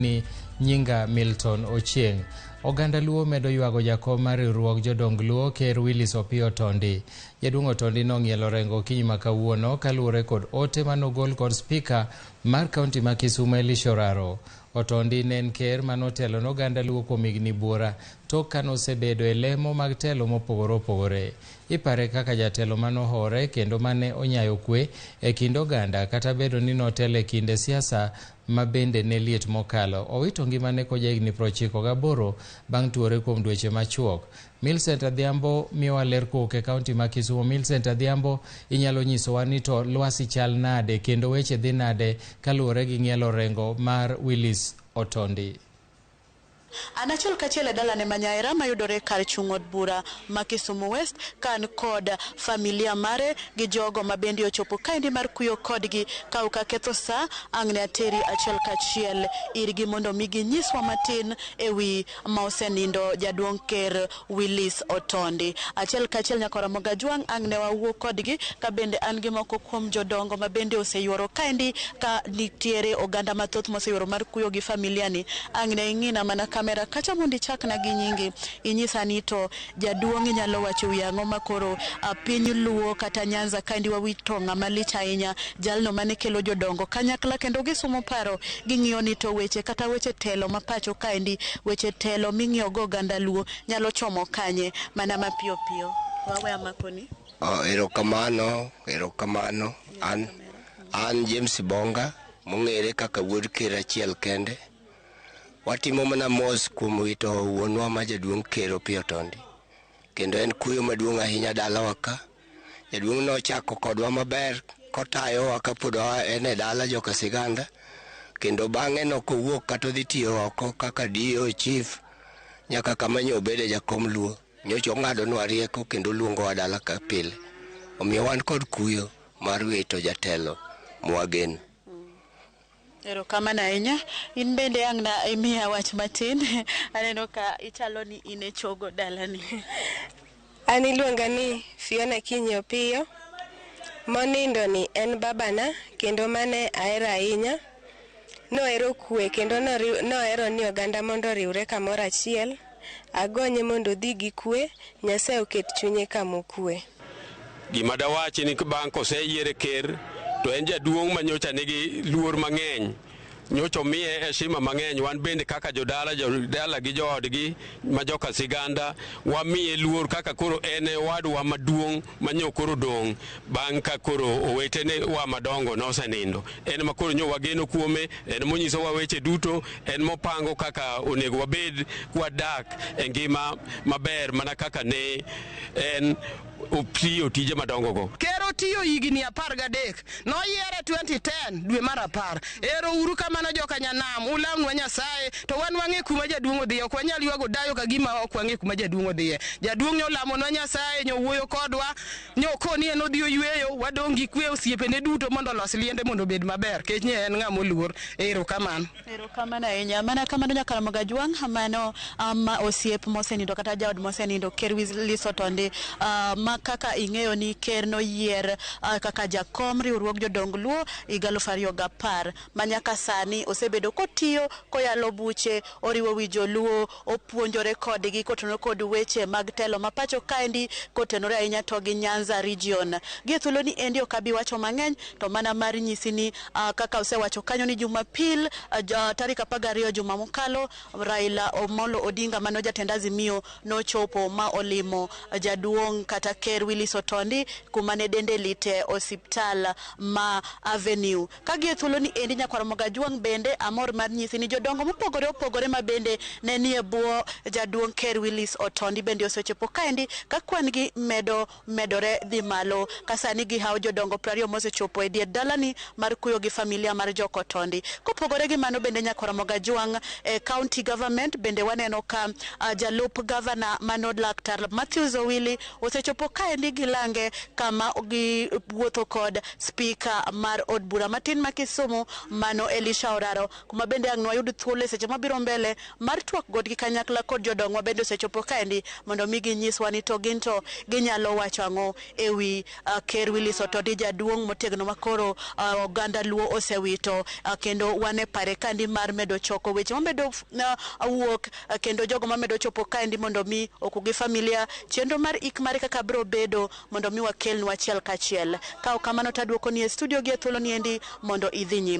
ni Nyinga Milton Ochieng. Oganda Luo medo yuago jakom mar riwruok jodong Luo Ker Willis Otondi. Jaduong' Otondi nong'ielo rengo kinyi ma kawuono kaluwore kod ote manogol kod spika mar kaunti ma Kisumu Elisha Oraro. Otondi ne en ker manotelo n'oganda Luo kuom higni buora tok kanosebedo e lemo mag telo mopogore opogore. Ipare kaka jatelo manohore kendo mane onyayo kwe e kind oganda kata bedo ni notelo e kinde siasa ma bende ne liet mokalo. Owito ngimane ko jahigni 98 bang' tuore kuom dweche machuok. Millicent Adhiambo miyowa ler kowuok e kaunti ma Kisumu. Millicent Adhiambo, inyalo nyisowa ni to lwasi chal nade kendo weche dhi nade kaluwore gi ng'ielo rengo mar Willis Otondi? Anachiel kachiel e dalane manyaera mayudore kar chung' od bura ma Kisumu West kan kod familia mare gi jogo ma bende ochopo kaendi mar kuyo kodgi ka uka ketho sa ang'ne ateri achiel kachiel irgi mondo migi nyiswa matin ewi ma osenindo jaduong' ker Willis Otondi. Achiel kachiel nyaka Ramogi Ajwang' ang'ne wawuo kodgi ka bende an gi moko kuom jodongo ma bende oseyuoro kaendi ka nitiere oganda mathoth moseyuoro mar kuyo gi familia ni. Ang'ne ing'ina mana kamera kacha mondi chakna gi nyingi inyisa ni to jaduong' inyalo wacho wi ang'o makoro piny Luo kata Nyanza kaendi wawito ng'ama lich ahinya jalno mane kelo jodongo kanyakla kendo gisumo paro ging'iyo ni to weche kata weche telo mapacho kaendi weche telo ming'iyo go oganda Luo nyalo chomo kanye mana mapiyo piyo. Wawe amakoni. Erokamano an James Bonga mong'ere kaka wuod ker achiel kende. Watimo mana mos kuom wito wuonwa ma jaduong' ker Otondi. Kendo en kuyo maduong' ahinya dalawa ka. Jaduong' nochako kodwa maber kotayowa kapod en e dala joka siganda. Kendo bang'e nokowuok kata odhi tiyo oko kaka dio chief nyaka kama nyobede jakom Luo. Nyocha ong'adonwa rieko kendo luongowa dala ka pile. Omiyo wan kod kuyo mar wito jatelo mwageno. Erokamano ahinya. In bende ang'na imiya wach matin. Aneno ka ichalo ni in e chogo dalani. An iluonga ni Fiona Kinyi Opiyo. Monindo ni en babana kendo mane ahero ahinya. Nohero kwe kendo nohero ni oganda mondo oriwre kamoro achiel. Agonye mondo odhi gi kwe, Nyasaye oket chunye kamokwe. Gima dawachi ni bang' koseyiere ker to en jaduong' manyocha nigi luor mang'eny. Nyocha miye heshima mang'eny. Wan bende kaka jodala gi joodgi ma joka siganda wamiye luor kaka koro en wadwa maduong' manyo koro dong' bang' ka koro owetene wa madongo nosenindo. En ma koro nyo wageno kuome, en monyiso wa weche duto, en mopango kaka onego wabed wadak e ngima maber mana kaka ne en otiyo tije madongo go. Kero tiyo higni 13 noyiere 2010 dwe mar 10. Ero uru kamano joka nyanam ulamnwa Nyasaye to wan wang'e kuma jaduong' odhiye ok wanyal yuago dayo ka gima ok wang'e kuma jaduong' odhiye. Jaduong' nyolamonwa Nyasaye nyowuoyo kodwa nyokoni en odhi oyweyo wadong' gi kwe osiepene duto mondo los liende mondo obed maber kech nye en ng'ama oluor. Erokamano. Erokamano ahinya. Mana kamano nyaka Ramogi Ajwang' mano osiep mosenindo kata jaod mosenindo ker Willis Otondi kaka ing'eyo ni ker noyier kaka jakom riwruok jodong Luo higa 2010 manyaka sani osebedo kotiyo koyalo buche oriwo wi joluo opuonjore kodgi kotenore kod weche mag telo mapacho kaendi kotenore ahinya to gi Nyanza region. Gi thuolo ni endi okabi wacho mang'eny to mana mar nyisi ni kaka osewacho kanyo ni Jumapil tarik 12 juma mokalo Raila Omolo Odinga mano jatend Azimio nochopo ma olimo jaduong' kata ker Willis Otondi kuma ne dende lite osiptal ma Avenue. Kagi thuolo ni endi nyaka Ramogi Ajwang' bende amor mar nyisi ni jodongo mopogore opogore ma bende ne nie bwo jaduong' ker Willis Otondi bende osechopo kaendi ka kwan gi medore dhi malo kasani gi hawo jodongo 20 mosechopo e dier dalani mar kuyo gi familia mar jok Otondi. Kopogore gi mano bende nyaka Ramogi Ajwang' county government bende waneno ka jalup governor Manod Laktar Matthews Owili osechopo kaendi gilange kama gi wuotho kod speaker mar od bura matin ma Kisumu mano Elisha Oraro, kuma bende ang' wayud thuolo seche mabiro mbele mar twak godgi kanyakla kod jodong wa bende osechopo kaendi mondo mi ginyiswa ni to ginto ginyalo wacho ang'o ewi Ker Willis Otondi jaduong' motegno makoro oganda luo osewito kendo wane pare kandi mar medo choko weche mamedo wuok kendo jogo mamedo chopo kaendi mondo mi okugi familia chenro mar ik mare kaka bro bedo mondo mi wakelnu achiel kachiel. Ka kamano taduoko ni e studio gi thuolo niendi mondo idhi nyime.